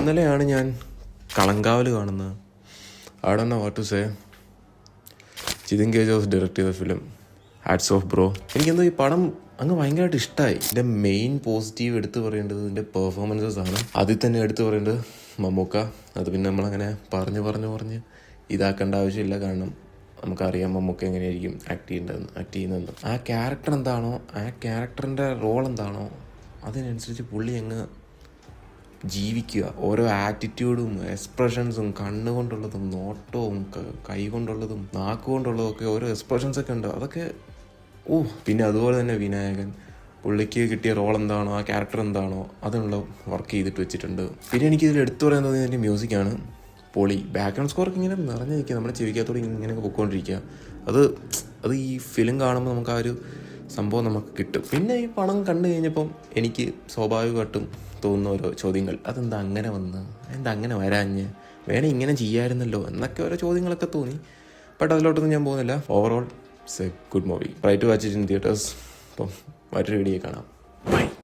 ഇന്നലെയാണ് ഞാൻ കളങ്കാവൽ കാണുന്നത്. I don't know what to say. Jithin K Jose direct ചെയ്ത ഫിലിം. Hats off bro. എനിക്കെന്തോ ഈ പടം അങ്ങ് ഭയങ്കരമായിട്ട് ഇഷ്ടമായി. ഇതിൻ്റെ മെയിൻ പോസിറ്റീവ് എടുത്തു പറയേണ്ടത് ഇതിൻ്റെ പെർഫോമൻസസ് ആണ്. അതിൽ തന്നെ എടുത്തു പറയേണ്ടത് മമ്മൂക്ക. അത് പിന്നെ നമ്മളങ്ങനെ പറഞ്ഞ് ഇതാക്കേണ്ട ആവശ്യമില്ല. കാരണം നമുക്കറിയാം മമ്മൂക്ക എങ്ങനെയായിരിക്കും ആക്ട് ചെയ്യുന്നതെന്ന്. ആ ക്യാരക്ടർ എന്താണോ, ആ ക്യാരക്ടറിൻ്റെ റോൾ എന്താണോ അതിനനുസരിച്ച് പുള്ളി അങ്ങ് ജീവിക്കുക. ഓരോ ആറ്റിറ്റ്യൂഡും എക്സ്പ്രഷൻസും, കണ്ണുകൊണ്ടുള്ളതും നോട്ടവും കൈ കൊണ്ടുള്ളതും നാക്ക് കൊണ്ടുള്ളതും ഒക്കെ ഓരോ എക്സ്പ്രഷൻസൊക്കെ ഉണ്ട്. അതൊക്കെ പിന്നെ അതുപോലെ തന്നെ വിനായകൻ പുള്ളിക്ക് കിട്ടിയ റോൾ എന്താണോ, ആ ക്യാരക്ടർ എന്താണോ അതിനുള്ള വർക്ക് ചെയ്തിട്ട് വെച്ചിട്ടുണ്ട്. പിന്നെ എനിക്കിതിൽ എടുത്തു പറയാൻ തോന്നിയത് എൻ്റെ മ്യൂസിക്കാണ്. പൊളി. ബാക്ക്ഗ്രൗണ്ട് സ്കോറൊക്കെ ഇങ്ങനെ നിറഞ്ഞു നിൽക്കുക, നമ്മുടെ ചെവിക്കകത്തോടെ ഇങ്ങനെയൊക്കെ പൊയ്ക്കൊണ്ടിരിക്കുക. അത് ഈ ഫിലിം കാണുമ്പോൾ നമുക്ക് ആ ഒരു സംഭവം നമുക്ക് കിട്ടും. പിന്നെ ഈ പടം കണ്ടു കഴിഞ്ഞപ്പം എനിക്ക് സ്വാഭാവികമായിട്ടും തോന്നുന്ന ഓരോ ചോദ്യങ്ങൾ. അതെന്താ അങ്ങനെ വന്ന്, എന്താ അങ്ങനെ വരാഞ്ഞ്, വേണേ ഇങ്ങനെ ചെയ്യാമായിരുന്നല്ലോ എന്നൊക്കെ ഓരോ ചോദ്യങ്ങളൊക്കെ തോന്നി. ബട്ട് അതിലോട്ടൊന്നും ഞാൻ പോകുന്നില്ല. Overall it's a good movie. Try to watch it in theatres. അപ്പം മറ്റൊരു വീഡിയോ കാണാം. ബൈ.